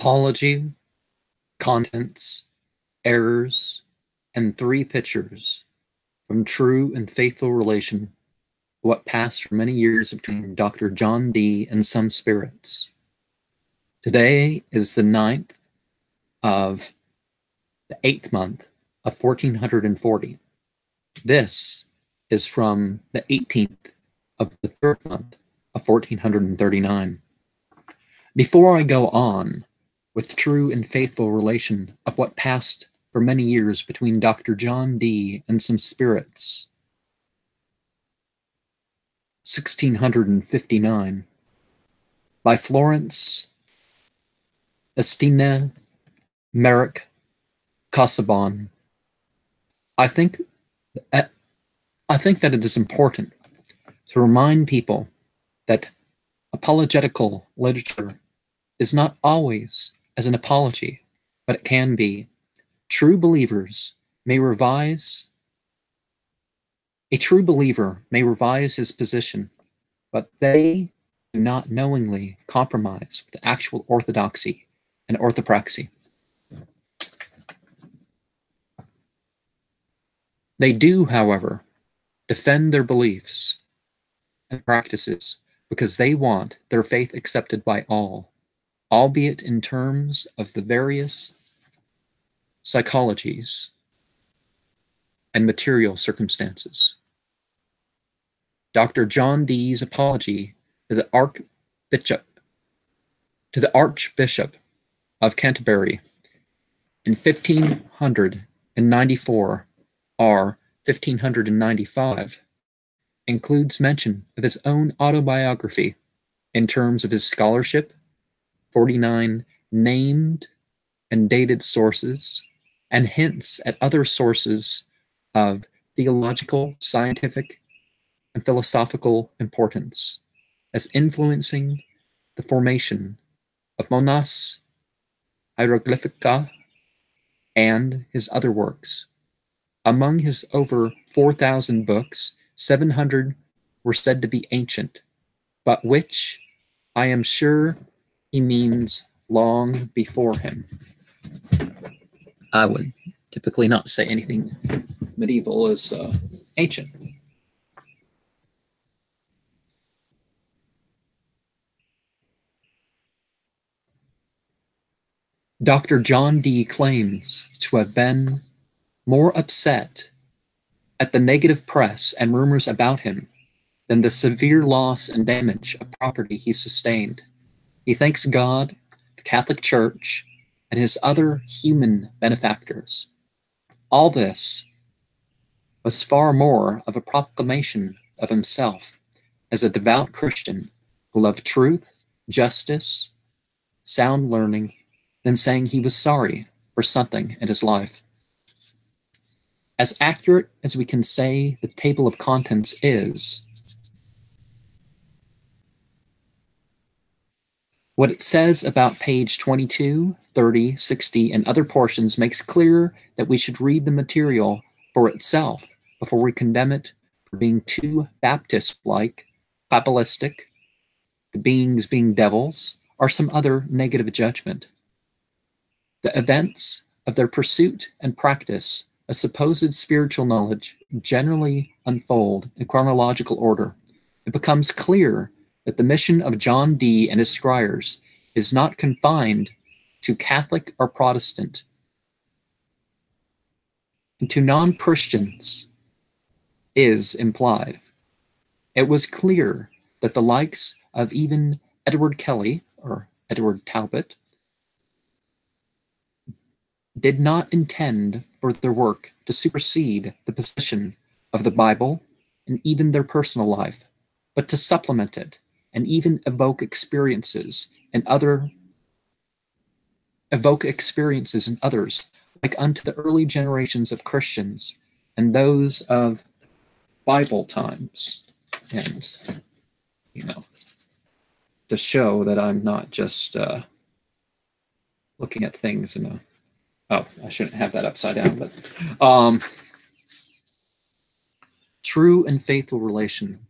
Apology, contents, errors, and 3 pictures from true and faithful relation, what passed for many years between Dr. John Dee and some spirits. Today is the 9th of the 8th month of 1440. This is from the 18th of the 3rd month of 1439. Before I go on with true and faithful relation of what passed for many years between Dr. John Dee and some spirits, 1659, by Florence Estina Merrick Casaubon. I think that it is important to remind people that apologetical literature is not always as an apology, but it can be. A true believer may revise his position, but they do not knowingly compromise with actual orthodoxy and orthopraxy. They do, however, defend their beliefs and practices because they want their faith accepted by all, albeit in terms of the various psychologies and material circumstances. Dr. John Dee's apology to the Archbishop of Canterbury in 1594 or 1595 includes mention of his own autobiography in terms of his scholarship, 49 named and dated sources, and hints at other sources of theological, scientific, and philosophical importance as influencing the formation of Monas Hieroglyphica and his other works. Among his over 4,000 books, 700 were said to be ancient, but which I am sure he means long before him. I would typically not say anything medieval is ancient. Dr. John Dee claims to have been more upset at the negative press and rumors about him than the severe loss and damage of property he sustained. He thanks God, the Catholic Church, and his other human benefactors. All this was far more of a proclamation of himself as a devout Christian who loved truth, justice, sound learning, than saying he was sorry for something in his life. As accurate as we can say the table of contents is, what it says about page 22, 30, 60, and other portions makes clear that we should read the material for itself before we condemn it for being too Baptist-like, Kabbalistic, the beings being devils, or some other negative judgment. The events of their pursuit and practice of supposed spiritual knowledge generally unfold in chronological order. It becomes clear that the mission of John Dee and his squires is not confined to Catholic or Protestant, and to non-Christians is implied. It was clear that the likes of even Edward Kelly or Edward Talbot did not intend for their work to supersede the position of the Bible and even their personal life, but to supplement it and even evoke experiences in others, like unto the early generations of Christians and those of Bible times. And, to show that I'm not just looking at things in a oh, I shouldn't have that upside down, but true and faithful relation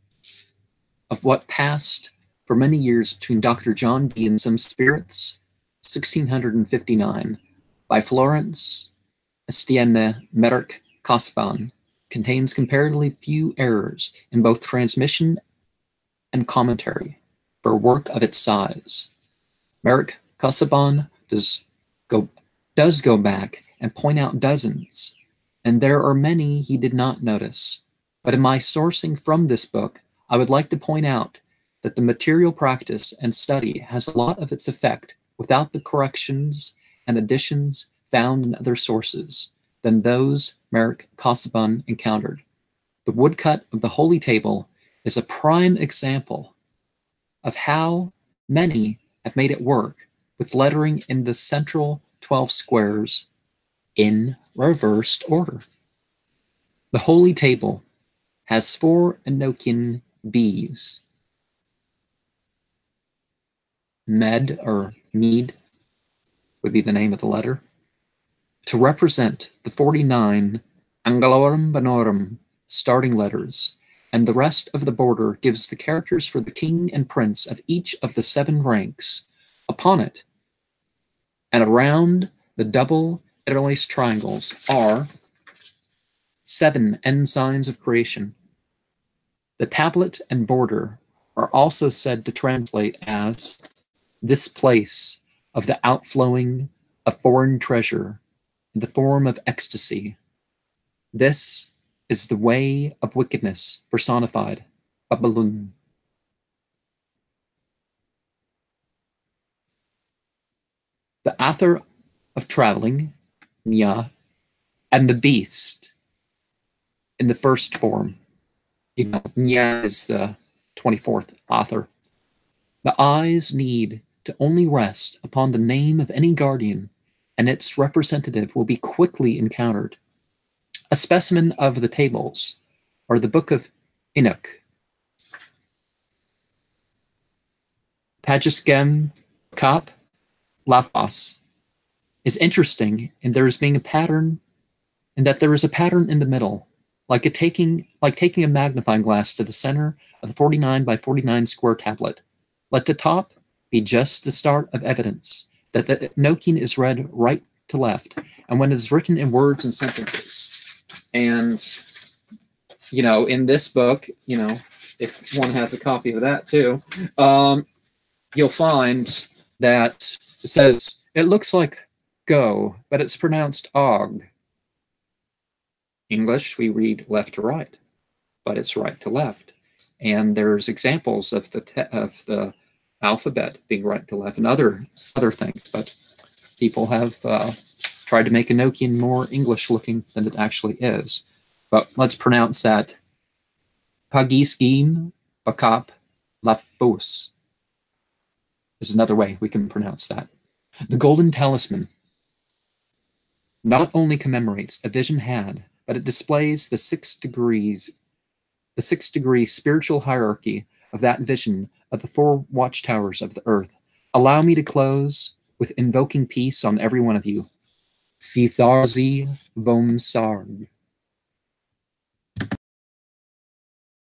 of what passed for many years between Dr. John Dee and some spirits, 1659, by Florence Estienne Merck Casaubon, contains comparatively few errors in both transmission and commentary for a work of its size. Merck Casaubon does go back and point out dozens, and there are many he did not notice. But in my sourcing from this book, I would like to point out that the material practice and study has a lot of its effect without the corrections and additions found in other sources than those Merck Casaubon encountered. The woodcut of the Holy Table is a prime example of how many have made it work with lettering in the central 12 squares in reversed order. The Holy Table has 4 Enochian bees. Med, or Mead, would be the name of the letter, to represent the 49 Anglorum Bonorum starting letters, and the rest of the border gives the characters for the king and prince of each of the 7 ranks upon it. And around the double interlaced triangles are 7 ensigns of creation. The tablet and border are also said to translate as this place of the outflowing of foreign treasure in the form of ecstasy. This is the way of wickedness personified, Babylon. The author of traveling, Nya, and the beast in the first form. You know, Nya is the 24th author. The eyes need to only rest upon the name of any guardian, and its representative will be quickly encountered. A specimen of the tables are the Book of Enoch, Pagisgem Kap Laphos, is interesting in there is being a pattern, and that there is a pattern in the middle, like taking a magnifying glass to the center of the 49 by 49 square tablet. Let the top be just the start of evidence that the Enochian is read right to left, and when it is written in words and sentences. And, you know, in this book, you know, if one has a copy of that too, you'll find that it says, it looks like go, but it's pronounced og. English, we read left to right, but it's right to left. And there's examples of the alphabet being right to left and other things, but people have tried to make Enochian more English looking than it actually is. But let's pronounce that Pagisgem Bakap Laphos is another way we can pronounce that. The Golden Talisman not only commemorates a vision had, but it displays the 6 degree spiritual hierarchy of that vision of the 4 watchtowers of the earth. Allow me to close with invoking peace on every one of you. Fitharzi vom Sarg.